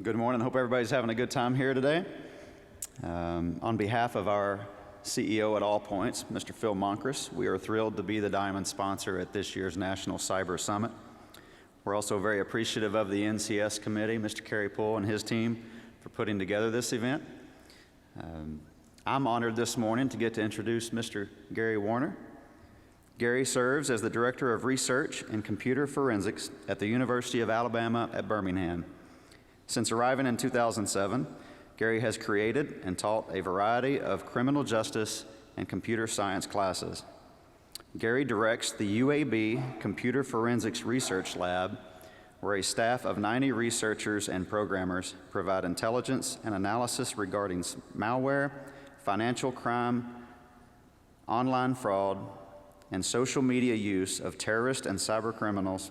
Good morning. Hope everybody's having a good time here today. On behalf of our CEO at All Points, Mr. Phil Monkeys, we are thrilled to be the Diamond sponsor at this year's National Cyber Summit. We're also very appreciative of the NCS committee, Mr. Kerry Poole and his team, for putting together this event. I'm honored this morning to get to introduce Mr. Gary Warner. Gary serves as the Director of Research and Computer Forensics at the University of Alabama at Birmingham. Since arriving in 2007, Gary has created and taught a variety of criminal justice and computer science classes. Gary directs the UAB Computer Forensics Research Lab, where a staff of 90 researchers and programmers provide intelligence and analysis regarding malware, financial crime, online fraud, and social media use of terrorists and cyber criminals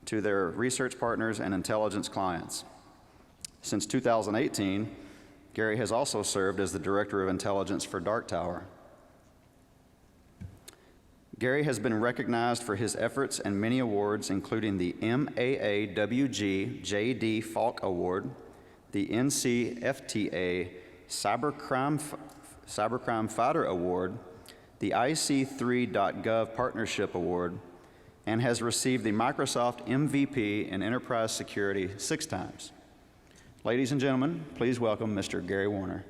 to their research partners and intelligence clients. Since 2018, Gary has also served as the Director of Intelligence for Dark Tower. Gary has been recognized for his efforts and many awards, including the MAAWG J.D. Falk Award, the NCFTA Cybercrime Fighter Award, the IC3.gov Partnership Award, and has received the Microsoft MVP in Enterprise Security 6 times. Ladies and gentlemen, please welcome Mr. Gary Warner.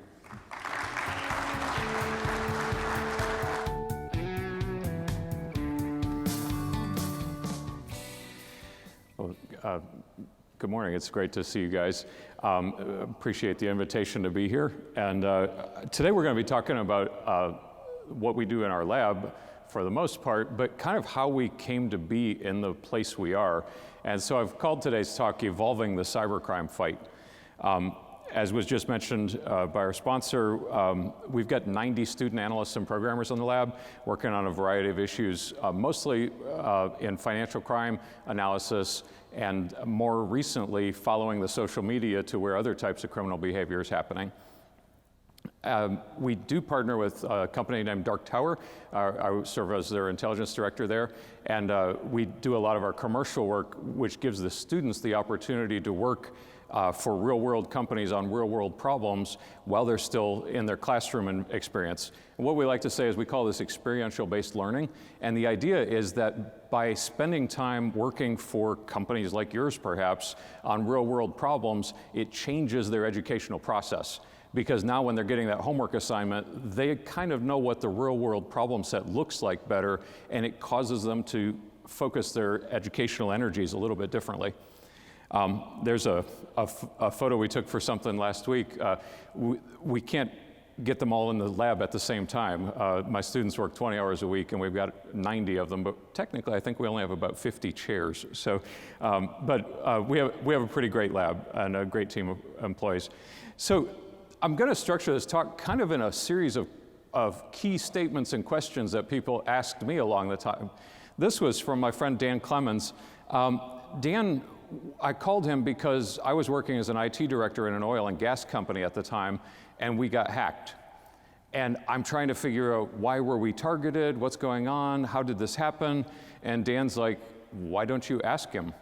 Good morning. It's great to see you guys. Appreciate the invitation to be here. And today we're going to be talking about what we do in our lab for the most part, but kind of how we came to be in the place we are. And so I've called today's talk Evolving the Cybercrime Fight. As was just mentioned by our sponsor, we've got 90 student analysts and programmers in the lab working on a variety of issues, mostly in financial crime analysis, and more recently following the social media to where other types of criminal behavior is happening. We do partner with a company named Dark Tower. I serve as their intelligence director there, and we do a lot of our commercial work, which gives the students the opportunity to work for real-world companies on real-world problems while they're still in their classroom experience. And what we like to say is we call this experiential-based learning, and the idea is that by spending time working for companies like yours, perhaps, on real-world problems, it changes their educational process. Because now when they're getting that homework assignment, they kind of know what the real-world problem set looks like better, and it causes them to focus their educational energies a little bit differently. There's a photo we took for something last week. We can't get them all in the lab at the same time. My students work 20 hours a week, and we've got 90 of them, but technically I think we only have about 50 chairs. So, we have a pretty great lab and a great team of employees. So I'm going to structure this talk kind of in a series of key statements and questions that people asked me along the time. This was from my friend Dan Clemens. Dan, I called him because I was working as an IT director in an oil and gas company at the time, and we got hacked. And I'm trying to figure out why were we targeted, what's going on, how did this happen? And Dan's like, why don't you ask him?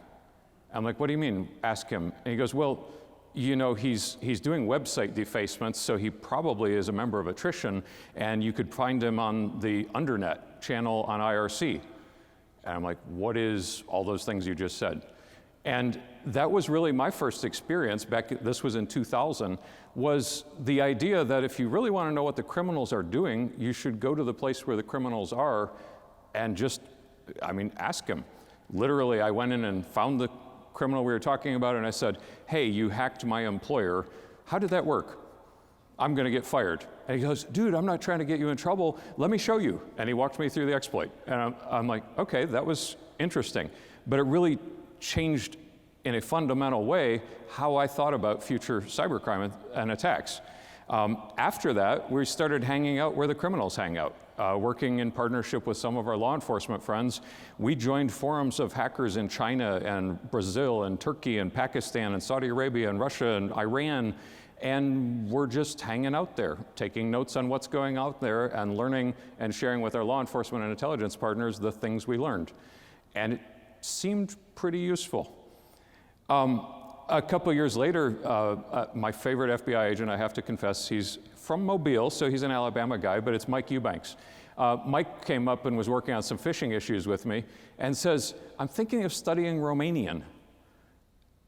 I'm like, what do you mean, ask him? And he goes, well, you know, he's doing website defacements, so he probably is a member of attrition, and you could find him on the Undernet channel on IRC. And I'm like, what is all those things you just said? And that was really my first experience, this was in 2000, was the idea that if you really want to know what the criminals are doing, you should go to the place where the criminals are and just, ask them. Literally, I went in and found the criminal we were talking about, and I said, hey, you hacked my employer. How did that work? I'm going to get fired. And he goes, dude, I'm not trying to get you in trouble. Let me show you. And he walked me through the exploit. And I'm like, okay, that was interesting. But it really changed in a fundamental way how I thought about future cybercrime and attacks. After that, we started hanging out where the criminals hang out. Working in partnership with some of our law enforcement friends, we joined forums of hackers in China and Brazil and Turkey and Pakistan and Saudi Arabia and Russia and Iran, and we're just hanging out there, taking notes on what's going out there and learning and sharing with our law enforcement and intelligence partners the things we learned. And it seemed pretty useful. A couple years later, my favorite FBI agent, I have to confess, he's from Mobile, so he's an Alabama guy, but it's Mike Eubanks. Mike came up and was working on some phishing issues with me and says, I'm thinking of studying Romanian.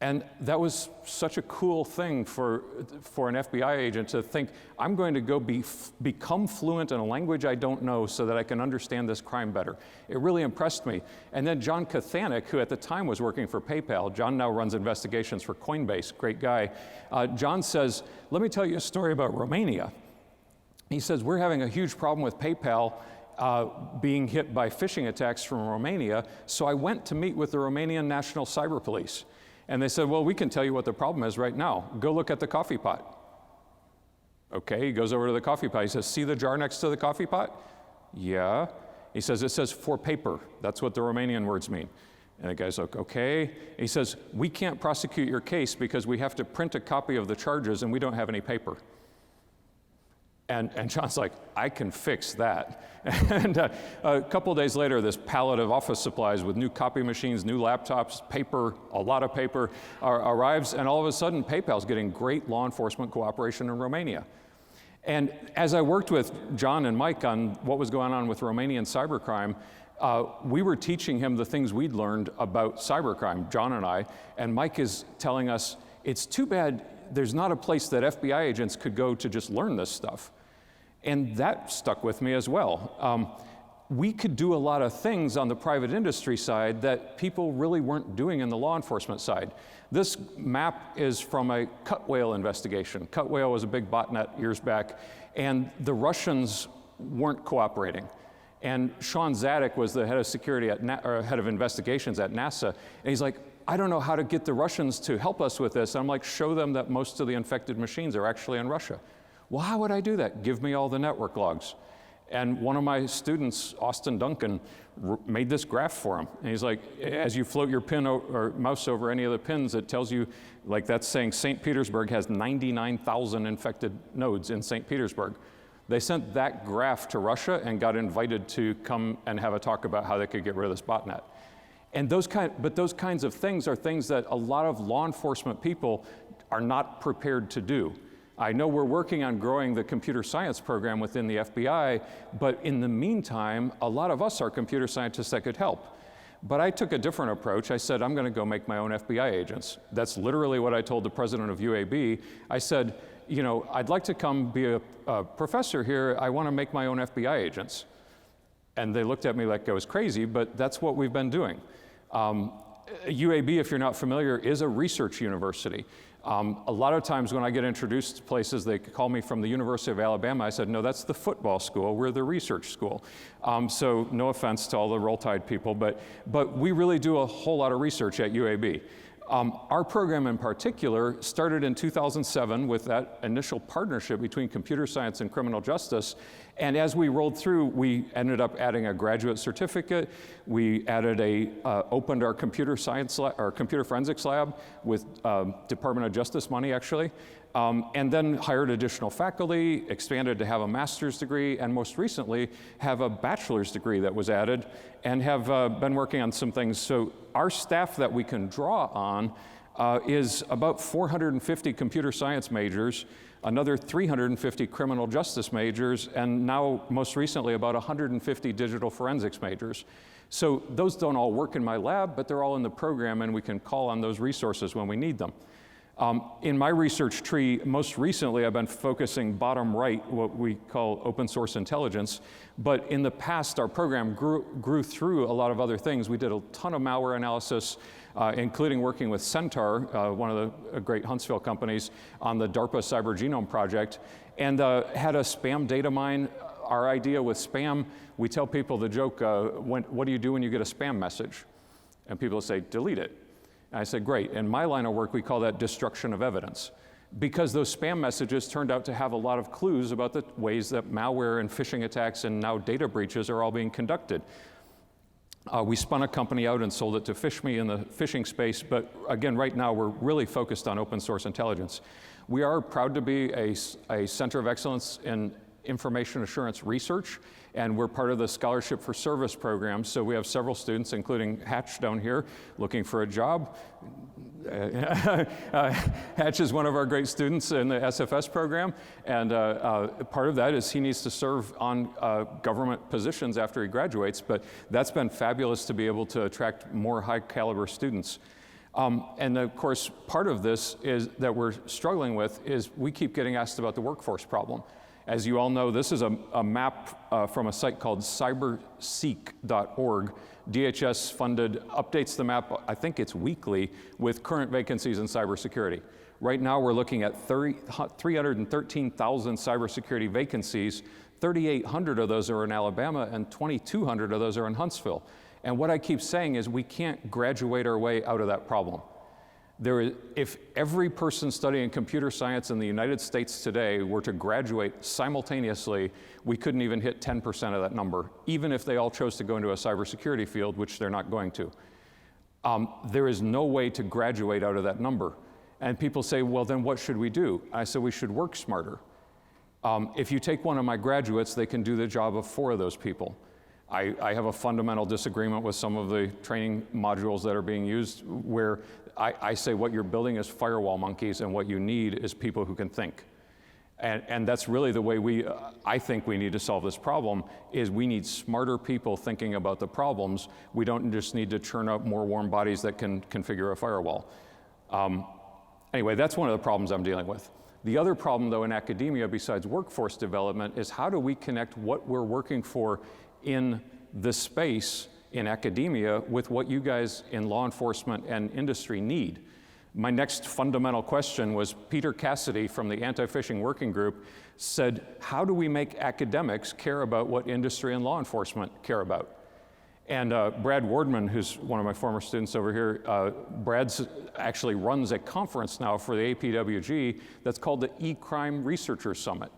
And that was such a cool thing for an FBI agent to think, I'm going to go become fluent in a language I don't know so that I can understand this crime better. It really impressed me. And then John Kathanik, who at the time was working for PayPal, John now runs investigations for Coinbase, great guy. John says, let me tell you a story about Romania. He says, we're having a huge problem with PayPal being hit by phishing attacks from Romania, so I went to meet with the Romanian National Cyber Police. And they said, well, we can tell you what the problem is right now. Go look at the coffee pot. Okay, he goes over to the coffee pot. He says, see the jar next to the coffee pot? Yeah. He says, it says for paper. That's what the Romanian words mean. And the guy's like, okay. He says, we can't prosecute your case because we have to print a copy of the charges and we don't have any paper. And John's like, I can fix that. And a couple days later, this pallet of office supplies with new copy machines, new laptops, paper, a lot of paper arrives, and all of a sudden, PayPal's getting great law enforcement cooperation in Romania. And as I worked with John and Mike on what was going on with Romanian cybercrime, we were teaching him the things we'd learned about cybercrime, John and I, and Mike is telling us, it's too bad there's not a place that FBI agents could go to just learn this stuff. And that stuck with me as well. We could do a lot of things on the private industry side that people really weren't doing in the law enforcement side. This map is from a cut whale investigation. Cut whale was a big botnet years back, and the Russians weren't cooperating. And Sean Zadek was the head of security or head of investigations at NASA, and he's like, I don't know how to get the Russians to help us with this. And I'm like, show them that most of the infected machines are actually in Russia. Well, how would I do that? Give me all the network logs. And one of my students, Austin Duncan, made this graph for him. And he's like, as you float your pin or mouse over any of the pins, it tells you, like that's saying St. Petersburg has 99,000 infected nodes in St. Petersburg. They sent that graph to Russia and got invited to come and have a talk about how they could get rid of this botnet. And those kinds of things are things that a lot of law enforcement people are not prepared to do. I know we're working on growing the computer science program within the FBI, but in the meantime, a lot of us are computer scientists that could help. But I took a different approach. I said, I'm going to go make my own FBI agents. That's literally what I told the president of UAB. I said, you know, I'd like to come be a professor here. I want to make my own FBI agents. And they looked at me like I was crazy, but that's what we've been doing. UAB, if you're not familiar, is a research university. A lot of times when I get introduced to places, they call me from the University of Alabama. I said, no, that's the football school. We're the research school. So no offense to all the Roll Tide people, but we really do a whole lot of research at UAB. Our program in particular started in 2007 with that initial partnership between computer science and criminal justice. And as we rolled through, we ended up adding a graduate certificate. We opened our computer science or computer forensics lab with Department of Justice money, actually. And then hired additional faculty, expanded to have a master's degree, and most recently have a bachelor's degree that was added, and have been working on some things. So our staff that we can draw on is about 450 computer science majors, another 350 criminal justice majors, and now most recently about 150 digital forensics majors. So those don't all work in my lab, but they're all in the program, and we can call on those resources when we need them. In my research tree, most recently, I've been focusing bottom right, what we call open source intelligence. But in the past, our program grew through a lot of other things. We did a ton of malware analysis, including working with Centaur, one of the great Huntsville companies, on the DARPA Cyber Genome Project, and had a spam data mine. Our idea with spam, we tell people the joke, what do you do when you get a spam message? And people say, delete it. And I said, great. In my line of work, we call that destruction of evidence, because those spam messages turned out to have a lot of clues about the ways that malware and phishing attacks and now data breaches are all being conducted. We spun a company out and sold it to PhishMe in the phishing space, but again, right now, we're really focused on open source intelligence. We are proud to be a center of excellence in information assurance research, and we're part of the Scholarship for Service program, so we have several students, including Hatch down here, looking for a job. Hatch is one of our great students in the SFS program, and part of that is he needs to serve on government positions after he graduates, but that's been fabulous to be able to attract more high caliber students. And of course, part of this is that we're struggling with is we keep getting asked about the workforce problem. As you all know, this is a map from a site called cyberseek.org. DHS funded, updates the map, I think it's weekly, with current vacancies in cybersecurity. Right now we're looking at 313,000 cybersecurity vacancies. 3,800 of those are in Alabama and 2,200 of those are in Huntsville. And what I keep saying is we can't graduate our way out of that problem. If every person studying computer science in the United States today were to graduate simultaneously, we couldn't even hit 10% of that number, even if they all chose to go into a cybersecurity field, which they're not going to. There is no way to graduate out of that number. And people say, well, then what should we do? I said, we should work smarter. If you take one of my graduates, they can do the job of 4 of those people. I have a fundamental disagreement with some of the training modules that are being used where I say what you're building is firewall monkeys and what you need is people who can think. And that's really the way I think we need to solve this problem is we need smarter people thinking about the problems. We don't just need to churn up more warm bodies that can configure a firewall. Anyway, that's one of the problems I'm dealing with. The other problem though in academia besides workforce development is how do we connect what we're working for in this space in academia with what you guys in law enforcement and industry need. My next fundamental question was Peter Cassidy from the Anti-Phishing Working Group said, how do we make academics care about what industry and law enforcement care about? And Brad Wardman, who's one of my former students over here, Brad's actually runs a conference now for the APWG that's called the E-Crime Researchers Summit.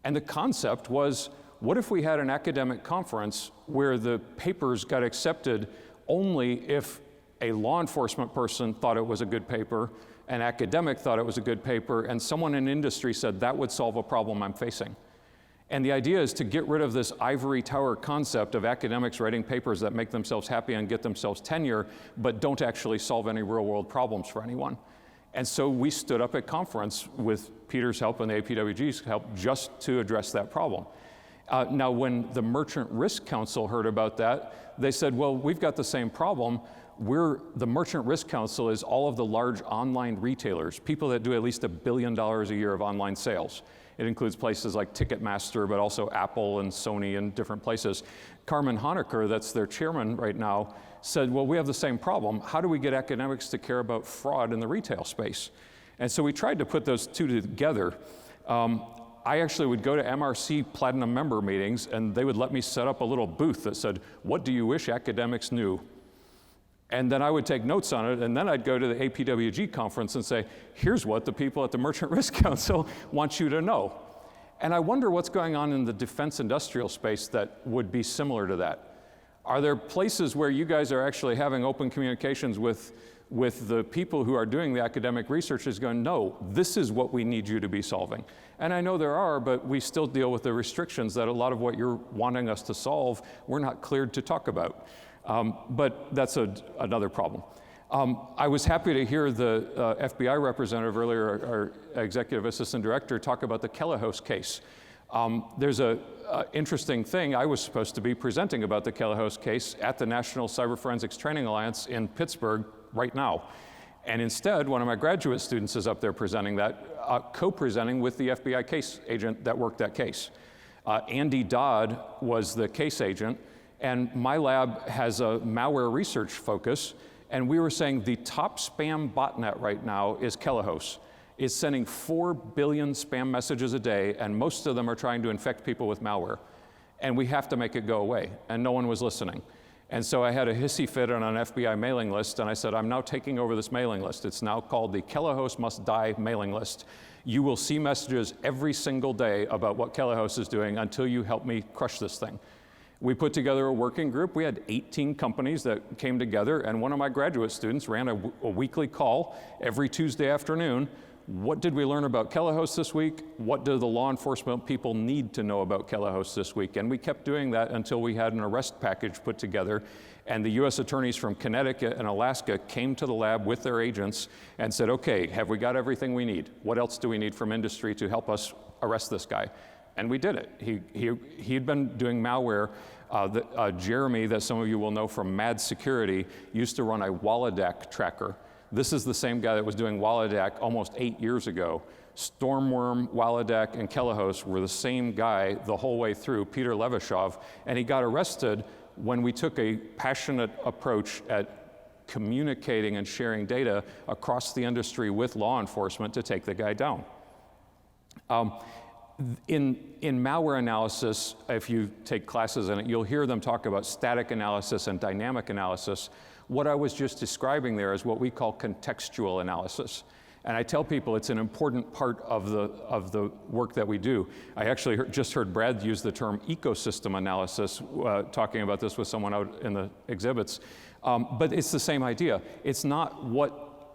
And the concept was, what if we had an academic conference where the papers got accepted only if a law enforcement person thought it was a good paper, an academic thought it was a good paper, and someone in industry said that would solve a problem I'm facing? And the idea is to get rid of this ivory tower concept of academics writing papers that make themselves happy and get themselves tenure, but don't actually solve any real world problems for anyone. And so we stood up at conference with Peter's help and the APWG's help just to address that problem. Now, when the Merchant Risk Council heard about that, they said, well, we've got the same problem. The Merchant Risk Council is all of the large online retailers, people that do at least $1 billion a year of online sales. It includes places like Ticketmaster, but also Apple and Sony and different places. Carmen Honecker, that's their chairman right now, said, well, we have the same problem. How do we get academics to care about fraud in the retail space? And so we tried to put those two together. I actually would go to MRC Platinum member meetings and they would let me set up a little booth that said, what do you wish academics knew? And then I would take notes on it, and then I'd go to the APWG conference and say, here's what the people at the Merchant Risk Council want you to know. And I wonder what's going on in the defense industrial space that would be similar to that. Are there places where you guys are actually having open communications with the people who are doing the academic research is going, no, this is what we need you to be solving. And I know there are, but we still deal with the restrictions that a lot of what you're wanting us to solve, we're not cleared to talk about. But that's another problem. I was happy to hear the FBI representative earlier, our executive assistant director, talk about the Kellehouse case. There's an interesting thing. I was supposed to be presenting about the Kellehouse case at the National Cyber Forensics Training Alliance in Pittsburgh right now. And instead, one of my graduate students is up there presenting that, co-presenting with the FBI case agent that worked that case. Andy Dodd was the case agent, and my lab has a malware research focus, and we were saying the top spam botnet right now is Kellehouse. It's sending 4 billion spam messages a day, and most of them are trying to infect people with malware. And we have to make it go away, and no one was listening. And so I had a hissy fit on an FBI mailing list, and I said, I'm now taking over this mailing list. It's now called the Kellehouse Must Die mailing list. You will see messages every single day about what Kellehouse is doing until you help me crush this thing. We put together a working group. We had 18 companies that came together, and one of my graduate students ran a weekly call every Tuesday afternoon What did we learn about Telehost this week? What do the law enforcement people need to know about Telehost this week? And we kept doing that until we had an arrest package put together, and the US attorneys from Connecticut and Alaska came to the lab with their agents and said, okay, have we got everything we need? What else do we need from industry to help us arrest this guy? And we did it. He'd been doing malware. Jeremy, that some of you will know from Mad Security, used to run a Wolodak tracker. This is the same guy that was doing Wolodak almost 8 years ago. Stormworm, Wolodak, and Telehost were the same guy the whole way through, Peter Levashov, and he got arrested when we took a passionate approach at communicating and sharing data across the industry with law enforcement to take the guy down. In malware analysis, if you take classes in it, you'll hear them talk about static analysis and dynamic analysis. What I was just describing there is what we call contextual analysis. And I tell people it's an important part of the work that we do. I actually just heard Brad use the term ecosystem analysis, talking about this with someone out in the exhibits. But it's the same idea. It's not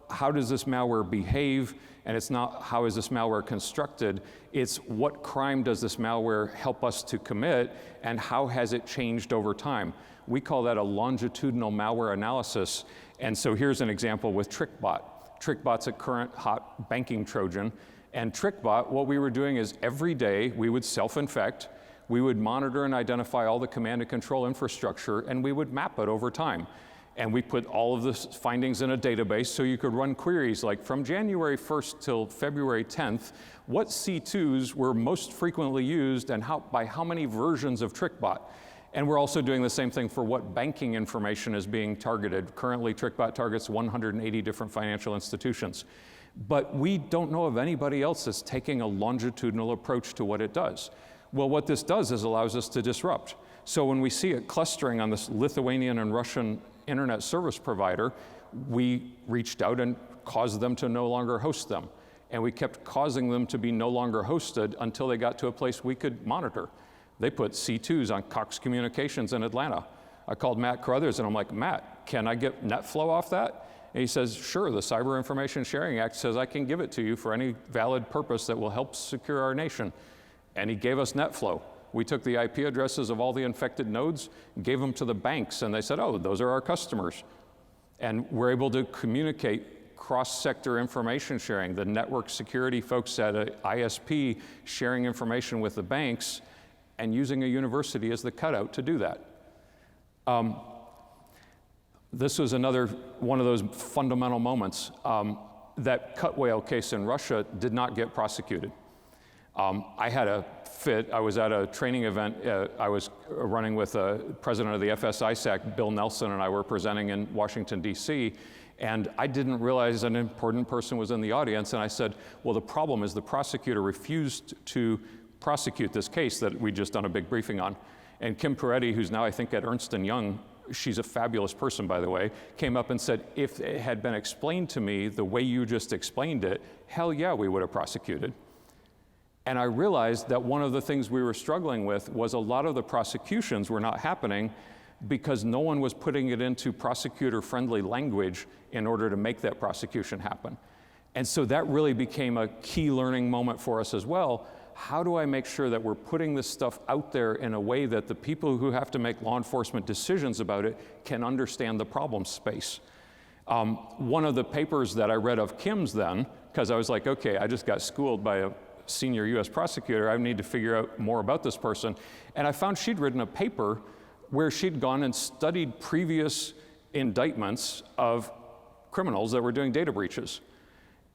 how does this malware behave, and it's not how is this malware constructed. It's what crime does this malware help us to commit, and how has it changed over time. We call that a longitudinal malware analysis. And so here's an example with TrickBot. TrickBot's a current hot banking Trojan. And TrickBot, what we were doing is every day we would self-infect, we would monitor and identify all the command and control infrastructure, and we would map it over time. And we put all of the findings in a database so you could run queries like from January 1st till February 10th, what C2s were most frequently used and by how many versions of TrickBot. And we're also doing the same thing for what banking information is being targeted. Currently, TrickBot targets 180 different financial institutions. But we don't know of anybody else that's taking a longitudinal approach to what it does. Well, what this does is allows us to disrupt. So when we see it clustering on this Lithuanian and Russian internet service provider, we reached out and caused them to no longer host them. And we kept causing them to be no longer hosted until they got to a place we could monitor. They put C2s on Cox Communications in Atlanta. I called Matt Carruthers and I'm like, Matt, can I get NetFlow off that? And he says, sure, the Cyber Information Sharing Act says I can give it to you for any valid purpose that will help secure our nation. And he gave us NetFlow. We took the IP addresses of all the infected nodes, gave them to the banks, and they said, oh, those are our customers. And we're able to communicate cross-sector information sharing. The network security folks at an ISP sharing information with the banks and using a university as the cutout to do that. This was another one of those fundamental moments. That cut whale case in Russia did not get prosecuted. I had a fit. I was at a training event. I was running with the president of the FS-ISAC, Bill Nelson, and I were presenting in Washington, D.C., and I didn't realize an important person was in the audience, and I said, well, the problem is the prosecutor refused to prosecute this case that we'd just done a big briefing on. And Kim Peretti, who's now I think at Ernst & Young, she's a fabulous person, by the way, came up and said, if it had been explained to me the way you just explained it, hell yeah, we would have prosecuted. And I realized that one of the things we were struggling with was a lot of the prosecutions were not happening because no one was putting it into prosecutor-friendly language in order to make that prosecution happen. And so that really became a key learning moment for us as well. How do I make sure that we're putting this stuff out there in a way that the people who have to make law enforcement decisions about it can understand the problem space? One of the papers that I read of Kim's then, because I was like, okay, I just got schooled by a senior US prosecutor, I need to figure out more about this person. And I found she'd written a paper where she'd gone and studied previous indictments of criminals that were doing data breaches.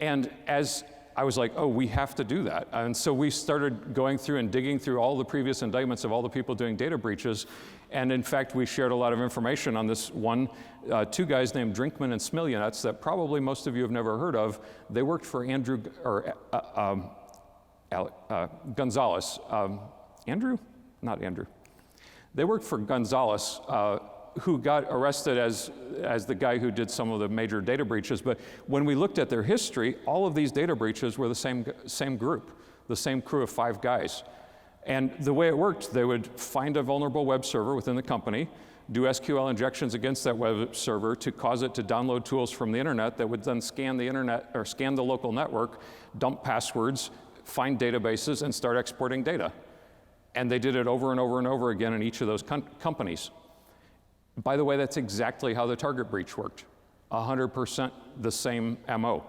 And as I was like, oh, we have to do that. And so we started going through and digging through all the previous indictments of all the people doing data breaches. And in fact, we shared a lot of information on this one, two guys named Drinkman and Smiljanets that probably most of you have never heard of. They worked for Gonzalez. Andrew? Not Andrew. They worked for Gonzalez, who got arrested as the guy who did some of the major data breaches. But when we looked at their history, all of these data breaches were the same group, the same crew of 5 guys. And the way it worked, they would find a vulnerable web server within the company, do SQL injections against that web server to cause it to download tools from the internet that would then scan the internet or scan the local network, dump passwords, find databases, and start exporting data. And they did it over and over and over again in each of those companies. By the way, that's exactly how the Target breach worked. 100% the same MO.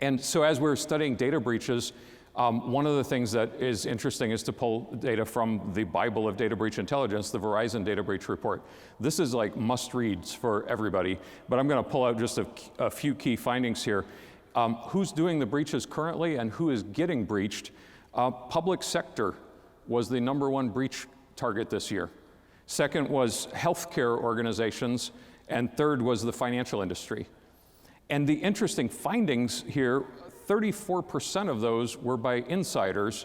And so as we're studying data breaches, one of the things that is interesting is to pull data from the Bible of data breach intelligence, the Verizon data breach report. This is like must-reads for everybody, but I'm going to pull out just a few key findings here. Who's doing the breaches currently and who is getting breached? Public sector was the #1 breach target this year. Second was healthcare organizations, and third was the financial industry. And the interesting findings here, 34% of those were by insiders,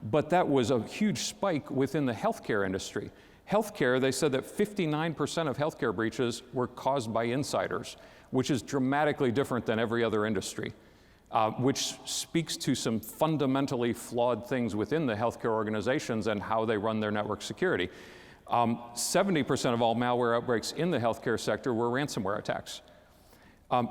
but that was a huge spike within the healthcare industry. Healthcare, they said that 59% of healthcare breaches were caused by insiders, which is dramatically different than every other industry, which speaks to some fundamentally flawed things within the healthcare organizations and how they run their network security. 70% of all malware outbreaks in the healthcare sector were ransomware attacks.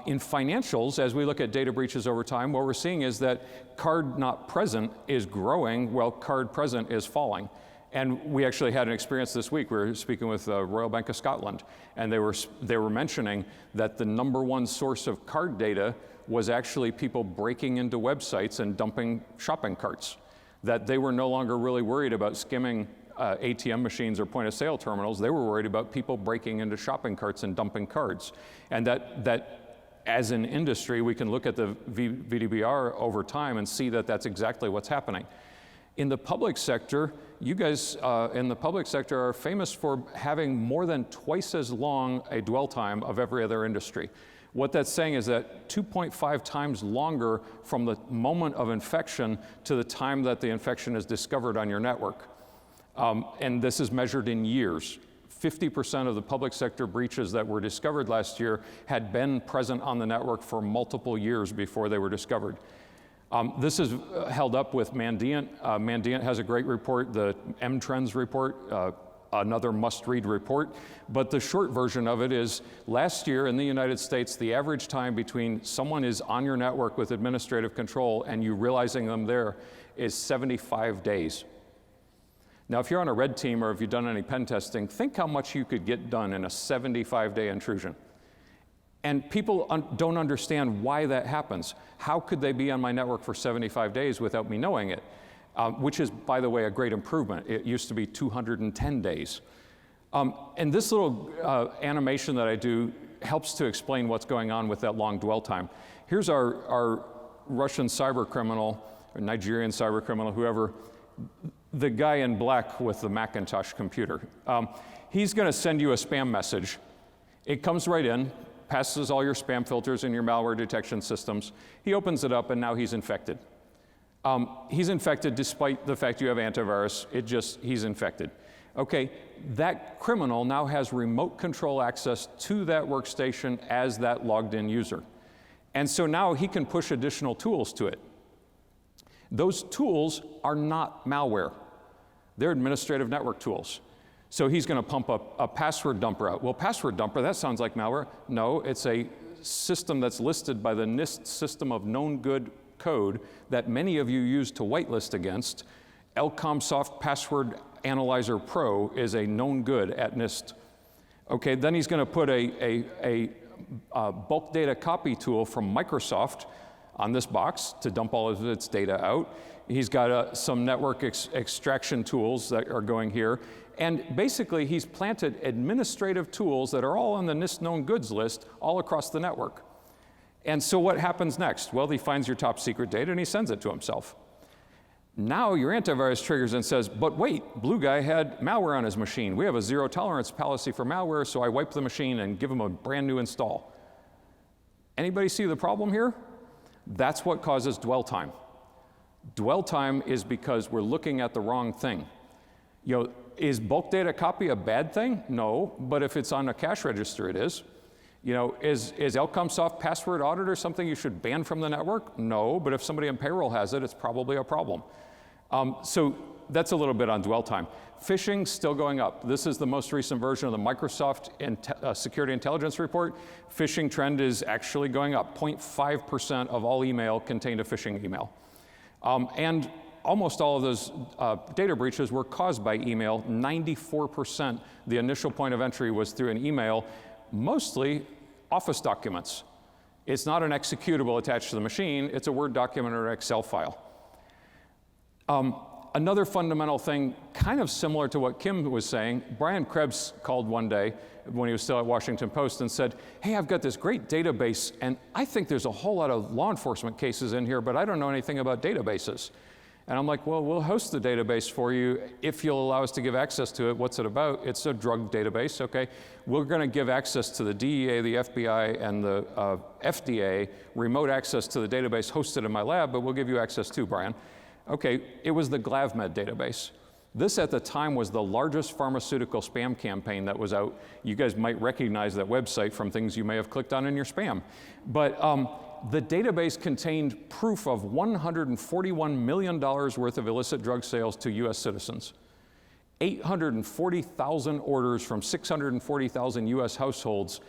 In financials, as we look at data breaches over time, what we're seeing is that card not present is growing while card present is falling. And we actually had an experience this week. We were speaking with Royal Bank of Scotland, and they were mentioning that the #1 source of card data was actually people breaking into websites and dumping shopping carts, that they were no longer really worried about skimming ATM machines or point of sale terminals. They were worried about people breaking into shopping carts and dumping cards. And that as an industry, we can look at the VDBR over time and see that that's exactly what's happening. In the public sector, you guys in the public sector are famous for having more than twice as long a dwell time of every other industry. What that's saying is that 2.5 times longer from the moment of infection to the time that the infection is discovered on your network. And this is measured in years. 50% of the public sector breaches that were discovered last year had been present on the network for multiple years before they were discovered. This is held up with Mandiant. Mandiant has a great report, the M-Trends report, another must-read report. But the short version of it is, last year in the United States, the average time between someone is on your network with administrative control and you realizing them there is 75 days. Now, if you're on a red team or if you've done any pen testing, think how much you could get done in a 75-day intrusion. And people don't understand why that happens. How could they be on my network for 75 days without me knowing it? Which is, by the way, a great improvement. It used to be 210 days. And this little animation that I do helps to explain what's going on with that long dwell time. Here's our Russian cyber criminal, or Nigerian cyber criminal, whoever, the guy in black with the Macintosh computer. He's going to send you a spam message. It comes right in, passes all your spam filters and your malware detection systems. He opens it up, and now he's infected. He's infected despite the fact you have antivirus. He's infected. Okay, that criminal now has remote control access to that workstation as that logged in user. And so now he can push additional tools to it. Those tools are not malware. They're administrative network tools. So he's going to pump up a password dumper out. Well, password dumper, that sounds like malware. No, it's a system that's listed by the NIST system of known good code that many of you use to whitelist against. LCOMSoft Password Analyzer Pro is a known good at NIST. Okay, then he's going to put a bulk data copy tool from Microsoft on this box to dump all of its data out. He's got some network extraction tools that are going here. And basically, he's planted administrative tools that are all on the NIST known goods list all across the network. And so what happens next? Well, he finds your top secret data and he sends it to himself. Now your antivirus triggers and says, but wait, Blue Guy had malware on his machine. We have a zero tolerance policy for malware, so I wipe the machine and give him a brand new install. Anybody see the problem here? That's what causes dwell time. Dwell time is because we're looking at the wrong thing. Is bulk data copy a bad thing? No, but if it's on a cache register, it is. Is LCOMSoft Password Auditor something you should ban from the network? No, but if somebody in payroll has it, it's probably a problem. So that's a little bit on dwell time. Phishing, still going up. This is the most recent version of the Microsoft Security Intelligence Report. Phishing trend is actually going up. 0.5% of all email contained a phishing email. And almost all of those data breaches were caused by email. 94%, the initial point of entry was through an email, mostly Office documents. It's not an executable attached to the machine, it's a Word document or an Excel file. Another fundamental thing, kind of similar to what Kim was saying, Brian Krebs called one day when he was still at Washington Post and said, hey, I've got this great database, and I think there's a whole lot of law enforcement cases in here, but I don't know anything about databases. And I'm like, well, we'll host the database for you if you'll allow us to give access to it. What's it about? It's a drug database, okay? We're gonna give access to the DEA, the FBI, and the FDA, remote access to the database hosted in my lab, but we'll give you access too, Brian. Okay, it was the GlavMed database. This at the time was the largest pharmaceutical spam campaign that was out. You guys might recognize that website from things you may have clicked on in your spam. But the database contained proof of $141 million worth of illicit drug sales to US citizens. 840,000 orders from 640,000 US households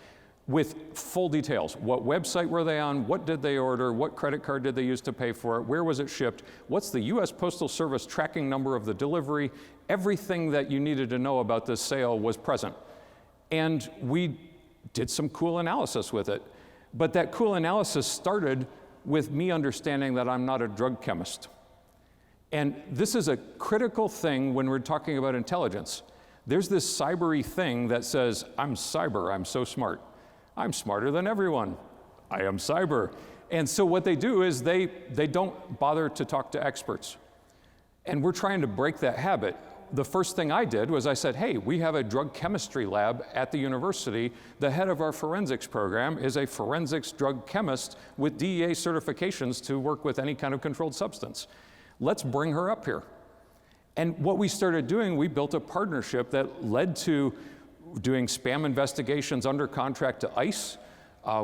with full details. What website were they on? What did they order? What credit card did they use to pay for it? Where was it shipped? What's the US Postal Service tracking number of the delivery? Everything that you needed to know about this sale was present. And we did some cool analysis with it. But that cool analysis started with me understanding that I'm not a drug chemist. And this is a critical thing when we're talking about intelligence. There's this cybery thing that says, I'm cyber, I'm so smart. I'm smarter than everyone. I am cyber. And so what they do is they don't bother to talk to experts. And we're trying to break that habit. The first thing I did was I said, hey, we have a drug chemistry lab at the university. The head of our forensics program is a forensics drug chemist with DEA certifications to work with any kind of controlled substance. Let's bring her up here. And what we started doing, we built a partnership that led to doing spam investigations under contract to ICE.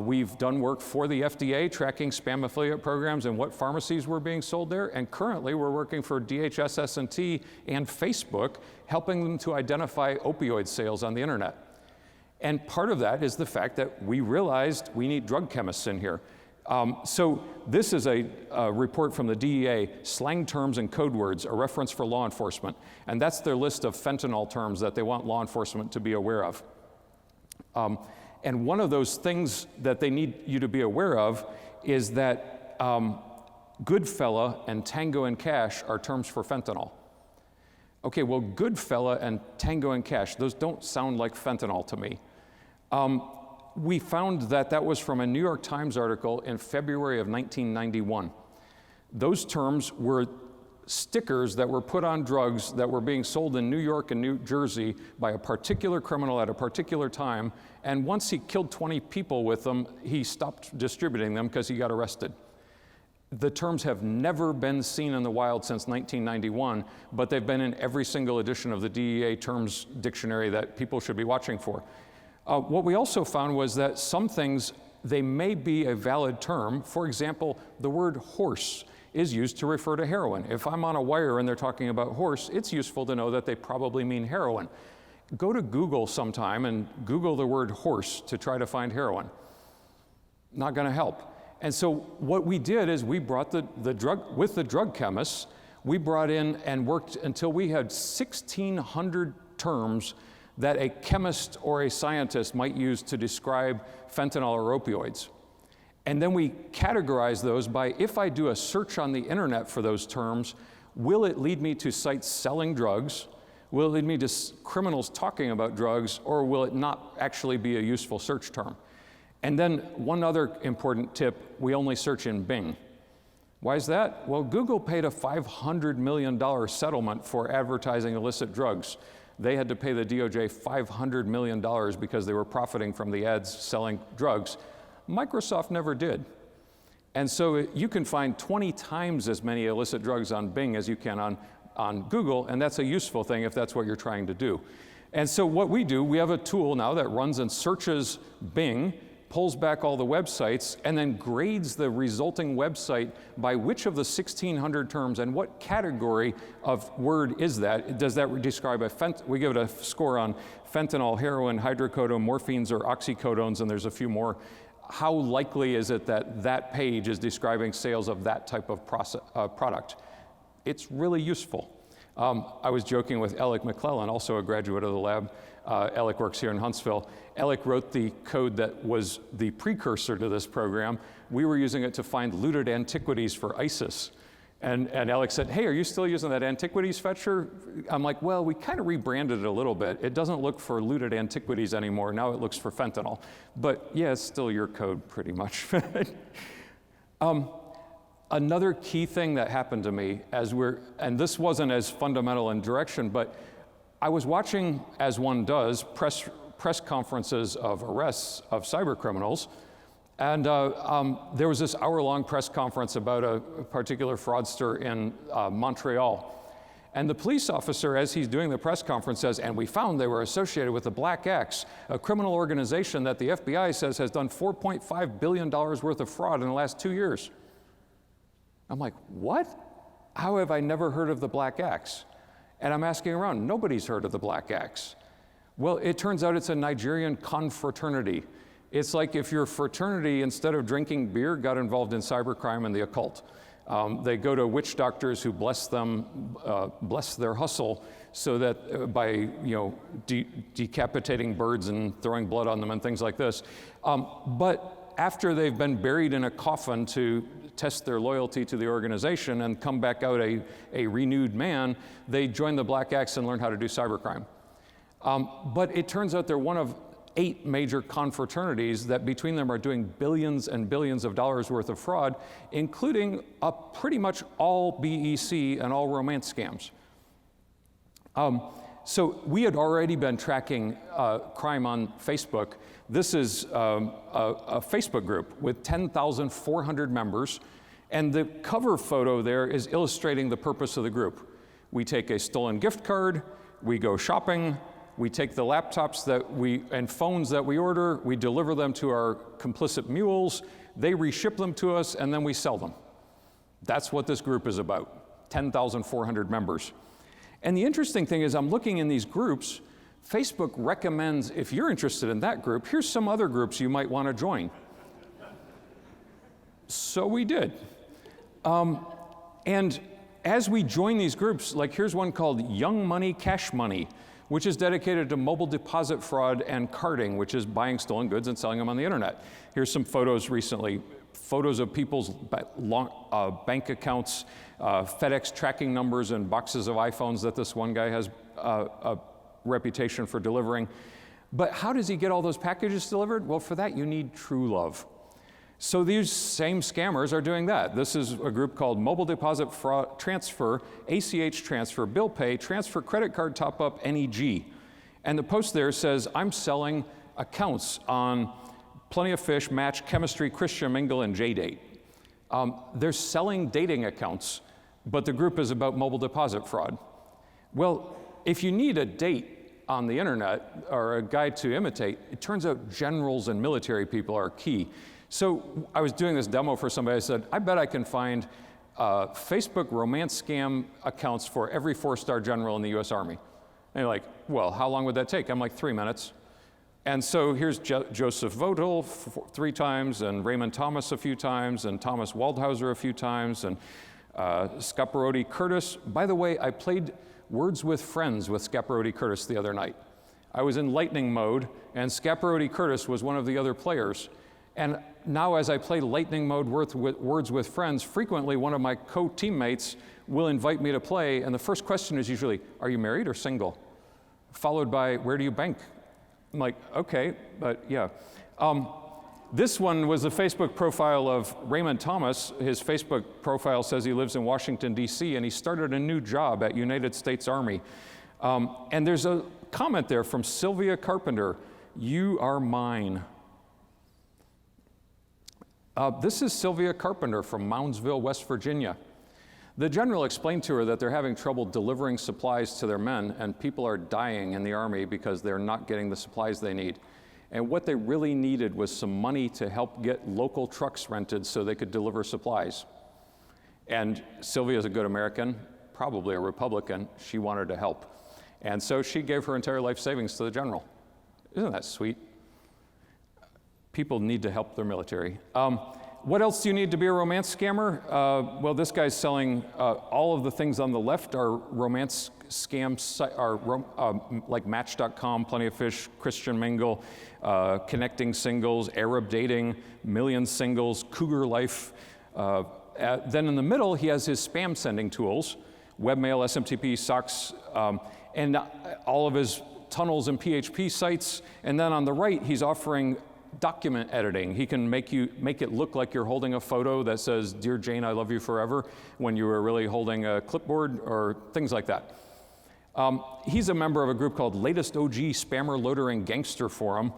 We've done work for the FDA, tracking spam affiliate programs and what pharmacies were being sold there. And currently, we're working for DHS, S&T, and Facebook, helping them to identify opioid sales on the internet. And part of that is the fact that we realized we need drug chemists in here. So this is a report from the DEA, Slang Terms and Code Words, a reference for law enforcement. And that's their list of fentanyl terms that they want law enforcement to be aware of. And one of those things that they need you to be aware of is that Goodfella and Tango and Cash are terms for fentanyl. Okay, well, Goodfella and Tango and Cash, those don't sound like fentanyl to me. We found that that was from a New York Times article in February of 1991. Those terms were stickers that were put on drugs that were being sold in New York and New Jersey by a particular criminal at a particular time, and once he killed 20 people with them, he stopped distributing them because he got arrested. The terms have never been seen in the wild since 1991, but they've been in every single edition of the DEA terms dictionary that people should be watching for. What we also found was that some things, they may be a valid term. For example, the word horse is used to refer to heroin. If I'm on a wire and they're talking about horse, it's useful to know that they probably mean heroin. Go to Google sometime and Google the word horse to try to find heroin. Not gonna help. And so what we did is we brought the drug chemists, we brought in and worked until we had 1,600 terms that a chemist or a scientist might use to describe fentanyl or opioids. And then we categorize those by, if I do a search on the internet for those terms, will it lead me to sites selling drugs? Will it lead me to criminals talking about drugs? Or will it not actually be a useful search term? And then one other important tip, we only search in Bing. Why is that? Well, Google paid a $500 million settlement for advertising illicit drugs. They had to pay the DOJ $500 million because they were profiting from the ads selling drugs. Microsoft never did. And so you can find 20 times as many illicit drugs on Bing as you can on Google, and that's a useful thing if that's what you're trying to do. And so what we do, we have a tool now that runs and searches Bing pulls back all the websites, and then grades the resulting website by which of the 1,600 terms and what category of word is that. Does that describe we give it a score on fentanyl, heroin, hydrocodone, morphines, or oxycodones, and there's a few more. How likely is it that that page is describing sales of that type of product? It's really useful. I was joking with Alec McClellan, also a graduate of the lab. Alec works here in Huntsville. Alec wrote the code that was the precursor to this program. We were using it to find looted antiquities for ISIS. And Alec said, hey, are you still using that antiquities fetcher? I'm like, well, we kind of rebranded it a little bit. It doesn't look for looted antiquities anymore. Now it looks for fentanyl. But yeah, it's still your code pretty much. Another key thing that happened to me and this wasn't as fundamental in direction, but I was watching, as one does, press conferences of arrests of cyber criminals. And there was this hour-long press conference about a particular fraudster in Montreal. And the police officer, as he's doing the press conference, says, and we found they were associated with the Black Axe, a criminal organization that the FBI says has done $4.5 billion worth of fraud in the last 2 years. I'm like, what? How have I never heard of the Black Axe? And I'm asking around, nobody's heard of the Black Axe. Well, it turns out it's a Nigerian confraternity. It's like if your fraternity, instead of drinking beer, got involved in cybercrime and the occult. They go to witch doctors who bless them, bless their hustle, so that by decapitating birds and throwing blood on them and things like this. But after they've been buried in a coffin to test their loyalty to the organization and come back out a renewed man, they join the Black Axe and learn how to do cybercrime. But it turns out they're one of 8 major confraternities that between them are doing billions and billions of dollars worth of fraud, including pretty much all BEC and all romance scams. So we had already been tracking crime on Facebook. This is a Facebook group with 10,400 members, and the cover photo there is illustrating the purpose of the group. We take a stolen gift card, we go shopping, we take the laptops and phones that we order, we deliver them to our complicit mules, they reship them to us, and then we sell them. That's what this group is about, 10,400 members. And the interesting thing is I'm looking in these groups, Facebook recommends, if you're interested in that group, here's some other groups you might want to join. So we did. And as we join these groups, like here's one called Young Money, Cash Money, which is dedicated to mobile deposit fraud and carding, which is buying stolen goods and selling them on the internet. Here's some photos recently, photos of people's bank accounts, FedEx tracking numbers and boxes of iPhones that this one guy has a reputation for delivering. But how does he get all those packages delivered? Well, for that you need true love. So these same scammers are doing that. This is a group called Mobile Deposit Fraud Transfer, ACH Transfer, Bill Pay, Transfer Credit Card Top Up, NEG. And the post there says, I'm selling accounts on Plenty of Fish, Match, Chemistry, Christian Mingle, and JDate. They're selling dating accounts, but the group is about mobile deposit fraud. Well, if you need a date on the internet or a guide to imitate, it turns out generals and military people are key. So I was doing this demo for somebody. I said, I bet I can find Facebook romance scam accounts for every 4-star general in the US Army. And you're like, well, how long would that take? I'm like, 3 minutes. And so here's Joseph Votel 3 times, and Raymond Thomas a few times, and Thomas Waldhauser a few times, and Scaparrotti Curtis. By the way, I played Words with Friends with Scaparrotti Curtis the other night. I was in lightning mode, and Scaparrotti Curtis was one of the other players. And now as I play lightning mode Words with Friends, frequently one of my co-teammates will invite me to play, and the first question is usually, are you married or single? Followed by, where do you bank? I'm like, okay, but yeah. This one was the Facebook profile of Raymond Thomas. His Facebook profile says he lives in Washington, D.C., and he started a new job at United States Army. And there's a comment there from Sylvia Carpenter, you are mine. This is Sylvia Carpenter from Moundsville, West Virginia. The general explained to her that they're having trouble delivering supplies to their men, and people are dying in the Army because they're not getting the supplies they need. And what they really needed was some money to help get local trucks rented so they could deliver supplies. And Sylvia's a good American, probably a Republican. She wanted to help. And so she gave her entire life savings to the general. Isn't that sweet? People need to help their military. What else do you need to be a romance scammer? Well, this guy's selling all of the things on the left are romance scams, like Match.com, Plenty of Fish, Christian Mingle, Connecting Singles, Arab Dating, Million Singles, Cougar Life. Then in the middle, he has his spam sending tools, webmail, SMTP, SOCKS, and all of his tunnels and PHP sites. And then on the right, he's offering document editing. He can make it look like you're holding a photo that says, "Dear Jane, I love you forever," when you were really holding a clipboard or things like that. He's a member of a group called Latest OG Spammer Loader and Gangster Forum.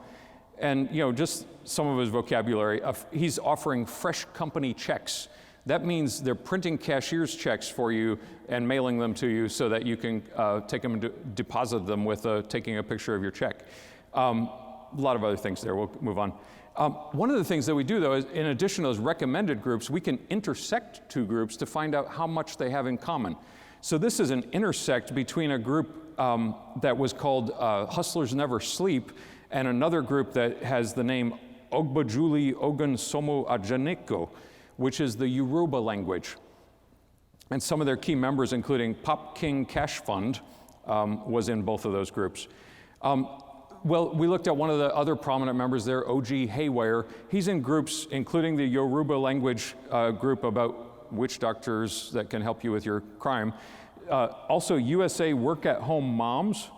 And just some of his vocabulary, he's offering fresh company checks. That means they're printing cashier's checks for you and mailing them to you so that you can take them and deposit them with taking a picture of your check. A lot of other things there, we'll move on. One of the things that we do though is in addition to those recommended groups, we can intersect two groups to find out how much they have in common. So this is an intersect between a group that was called Hustlers Never Sleep and another group that has the name Ogbajuli Ogun Somo Ajaniko, which is the Yoruba language. And some of their key members, including Pop King Cash Fund, was in both of those groups. Well, we looked at one of the other prominent members there, OG Haywire. He's in groups, including the Yoruba language group about witch doctors that can help you with your crime. Also, USA Work at Home Moms,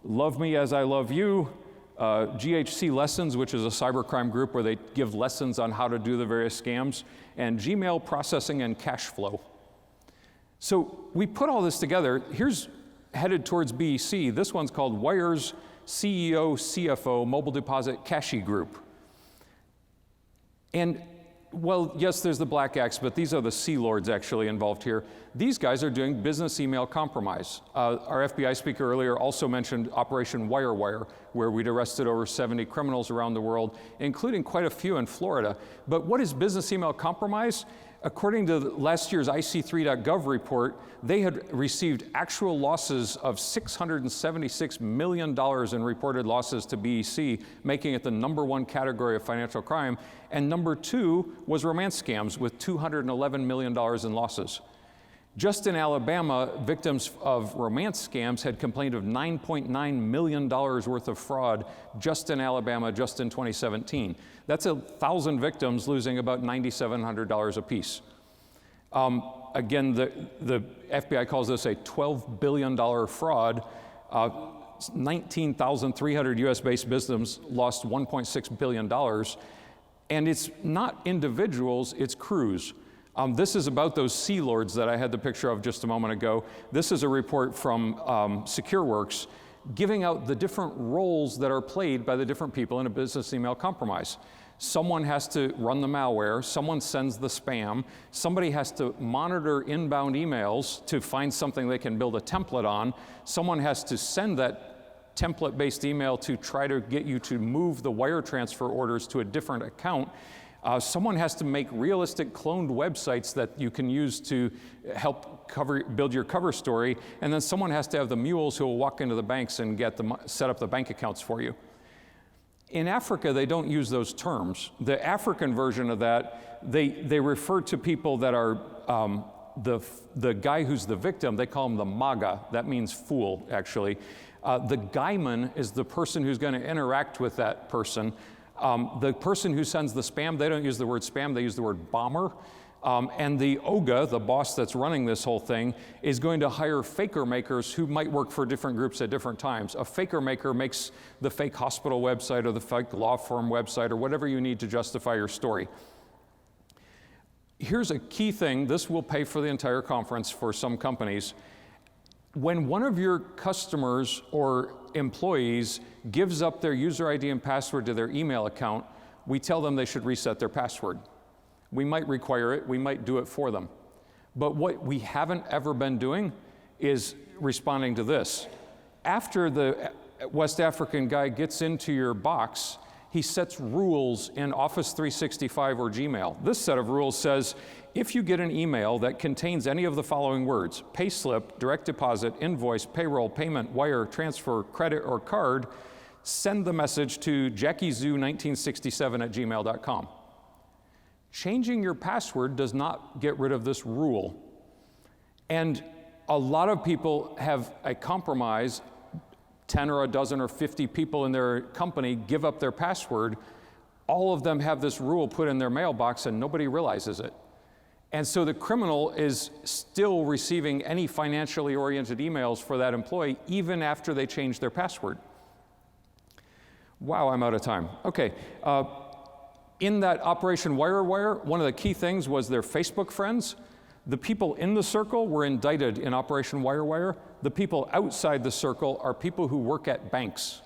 Love Me As I Love You, GHC Lessons, which is a cybercrime group where they give lessons on how to do the various scams, and Gmail Processing and Cash Flow. So we put all this together. Here's headed towards BEC. This one's called Wire's CEO, CFO, Mobile Deposit Cashy Group. And, well, yes, there's the Black Axe, but these are the Sea Lords actually involved here. These guys are doing business email compromise. Our FBI speaker earlier also mentioned Operation WireWire, where we'd arrested over 70 criminals around the world, including quite a few in Florida. But what is business email compromise? According to last year's IC3.gov report, they had received actual losses of $676 million in reported losses to BEC, making it the #1 category of financial crime. And #2 was romance scams with $211 million in losses. Just in Alabama, victims of romance scams had complained of $9.9 million worth of fraud just in Alabama, just in 2017. That's 1,000 victims losing about $9,700 apiece. Again, the FBI calls this a $12 billion fraud. 19,300 US-based businesses lost $1.6 billion. And it's not individuals, it's crews. This is about those Sea Lords that I had the picture of just a moment ago. This is a report from SecureWorks giving out the different roles that are played by the different people in a business email compromise. Someone has to run the malware, someone sends the spam, somebody has to monitor inbound emails to find something they can build a template on, someone has to send that template-based email to try to get you to move the wire transfer orders to a different account. Someone has to make realistic cloned websites that you can use to help build your cover story, and then someone has to have the mules who will walk into the banks and set up the bank accounts for you. In Africa, they don't use those terms. The African version of that, they refer to people that are the guy who's the victim, they call him the MAGA. That means fool, actually. The guyman is the person who's going to interact with that person. The person who sends the spam, they don't use the word spam, they use the word bomber. And the OGA, the boss that's running this whole thing, is going to hire faker makers who might work for different groups at different times. A faker maker makes the fake hospital website or the fake law firm website or whatever you need to justify your story. Here's a key thing. This will pay for the entire conference for some companies. When one of your customers or employees gives up their user ID and password to their email account, we tell them they should reset their password. We might require it, we might do it for them. But what we haven't ever been doing is responding to this. After the West African guy gets into your box He sets rules in Office 365 or Gmail. This set of rules says, if you get an email that contains any of the following words, payslip, direct deposit, invoice, payroll, payment, wire, transfer, credit, or card, send the message to jackiezoo1967@gmail.com. Changing your password does not get rid of this rule. And a lot of people have a compromise, 10 or a dozen or 50 people in their company give up their password. All of them have this rule put in their mailbox and nobody realizes it. And so the criminal is still receiving any financially oriented emails for that employee even after they change their password. Wow, I'm out of time. Okay, in that Operation WireWire, one of the key things was their Facebook friends. The people in the circle were indicted in Operation WireWire. The people outside the circle are people who work at banks.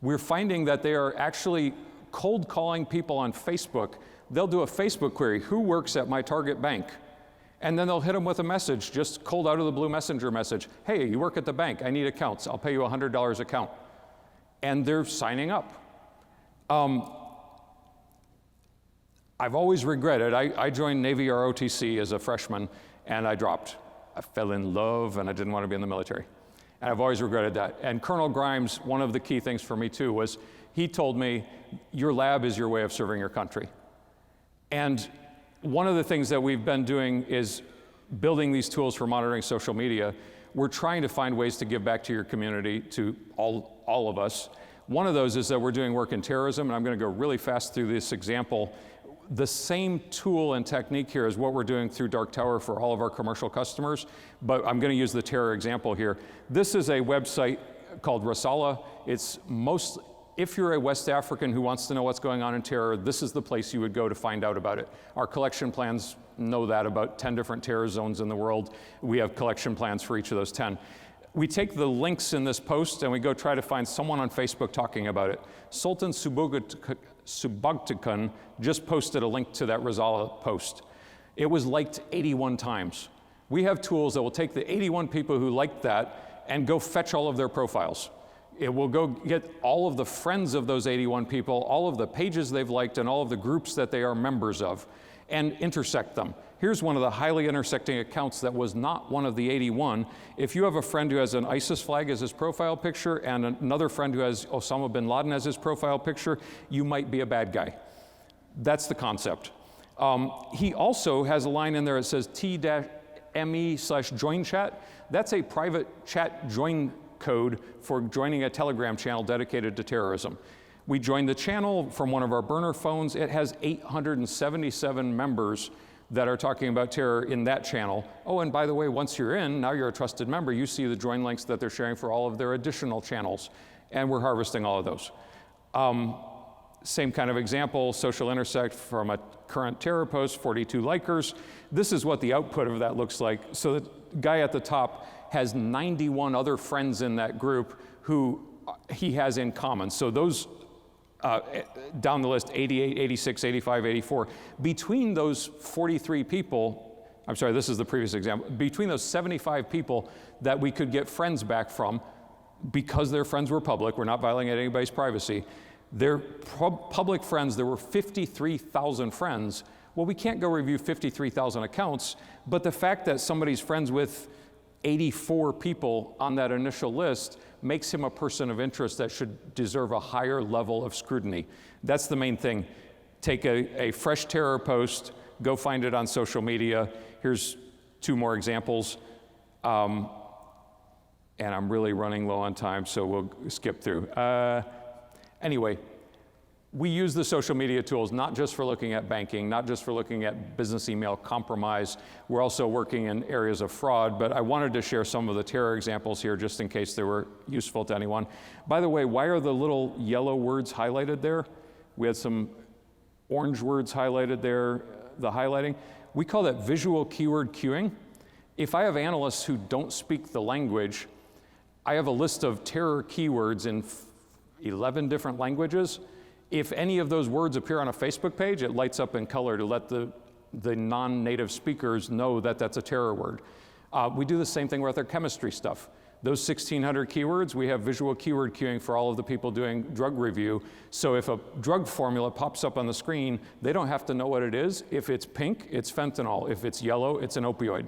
We're finding that they are actually cold calling people on Facebook. They'll do a Facebook query, who works at my target bank? And then they'll hit them with a message, just cold out of the blue messenger message. Hey, you work at the bank, I need accounts, I'll pay you $100 account. And they're signing up. I've always regretted, I joined Navy ROTC as a freshman and I dropped. I fell in love and I didn't want to be in the military. And I've always regretted that. And Colonel Grimes, one of the key things for me too was, he told me, your lab is your way of serving your country. And one of the things that we've been doing is building these tools for monitoring social media. We're trying to find ways to give back to your community, to all of us. One of those is that we're doing work in terrorism, and I'm going to go really fast through this example. The same tool and technique here is what we're doing through Dark Tower for all of our commercial customers, but I'm going to use the terror example here. This is a website called Rasala. It's if you're a West African who wants to know what's going on in terror, this is the place you would go to find out about it. Our collection plans know that about 10 different terror zones in the world. We have collection plans for each of those 10. We take the links in this post and we go try to find someone on Facebook talking about it. Sultan Subagtakan just posted a link to that Rasala post. It was liked 81 times. We have tools that will take the 81 people who liked that and go fetch all of their profiles. It will go get all of the friends of those 81 people, all of the pages they've liked, and all of the groups that they are members of, and intersect them. Here's one of the highly intersecting accounts that was not one of the 81. If you have a friend who has an ISIS flag as his profile picture and another friend who has Osama bin Laden as his profile picture, you might be a bad guy. That's the concept. He also has a line in there that says t-me/join chat. That's a private chat join code for joining a Telegram channel dedicated to terrorism. We joined the channel from one of our burner phones. It has 877 members that are talking about terror in that channel. Oh, and by the way, once you're in, now you're a trusted member, you see the join links that they're sharing for all of their additional channels, and we're harvesting all of those. Same kind of example, social intersect from a current terror post, 42 likers. This is what the output of that looks like. So the guy at the top has 91 other friends in that group who he has in common. So those down the list, 88, 86, 85, 84. Between those 43 people, I'm sorry, this is the previous example, between those 75 people that we could get friends back from, because their friends were public, we're not violating anybody's privacy, their public friends, there were 53,000 friends. Well, we can't go review 53,000 accounts, but the fact that somebody's friends with 84 people on that initial list makes him a person of interest that should deserve a higher level of scrutiny. That's the main thing. Take a fresh terror post, go find it on social media. Here's two more examples. And I'm really running low on time, so we'll skip through. Anyway, we use the social media tools not just for looking at banking, not just for looking at business email compromise. We're also working in areas of fraud, but I wanted to share some of the terror examples here just in case they were useful to anyone. By the way, why are the little yellow words highlighted there? We had some orange words highlighted there, the highlighting. We call that visual keyword queuing. If I have analysts who don't speak the language, I have a list of terror keywords in 11 different languages. If any of those words appear on a Facebook page, it lights up in color to let the non-native speakers know that that's a terror word. We do the same thing with our chemistry stuff. Those 1,600 keywords, we have visual keyword queuing for all of the people doing drug review. So if a drug formula pops up on the screen, they don't have to know what it is. If it's pink, it's fentanyl. If it's yellow, it's an opioid.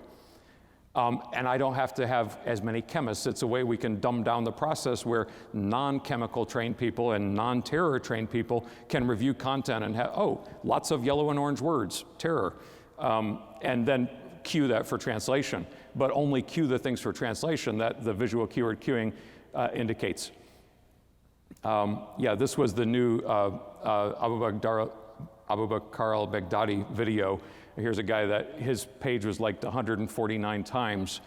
And I don't have to have as many chemists. It's a way we can dumb down the process where non-chemical trained people and non-terror trained people can review content and have, oh, lots of yellow and orange words, terror. And then queue that for translation, but only queue the things for translation that the visual keyword queuing indicates. Yeah, this was the new Abu Bakr al-Baghdadi video. Here's a guy that his page was liked 149 times.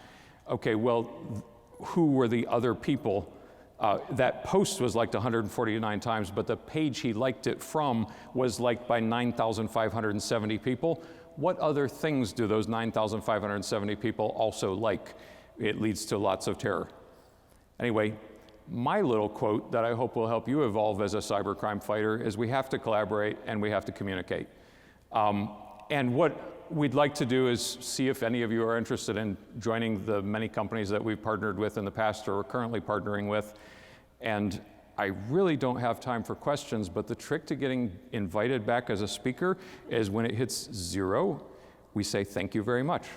Okay, well, who were the other people? That post was liked 149 times, but the page he liked it from was liked by 9,570 people. What other things do those 9,570 people also like? It leads to lots of terror. Anyway, my little quote that I hope will help you evolve as a cybercrime fighter is we have to collaborate and we have to communicate. And what we'd like to do is see if any of you are interested in joining the many companies that we've partnered with in the past or are currently partnering with. And I really don't have time for questions, but the trick to getting invited back as a speaker is when it hits 0, we say thank you very much.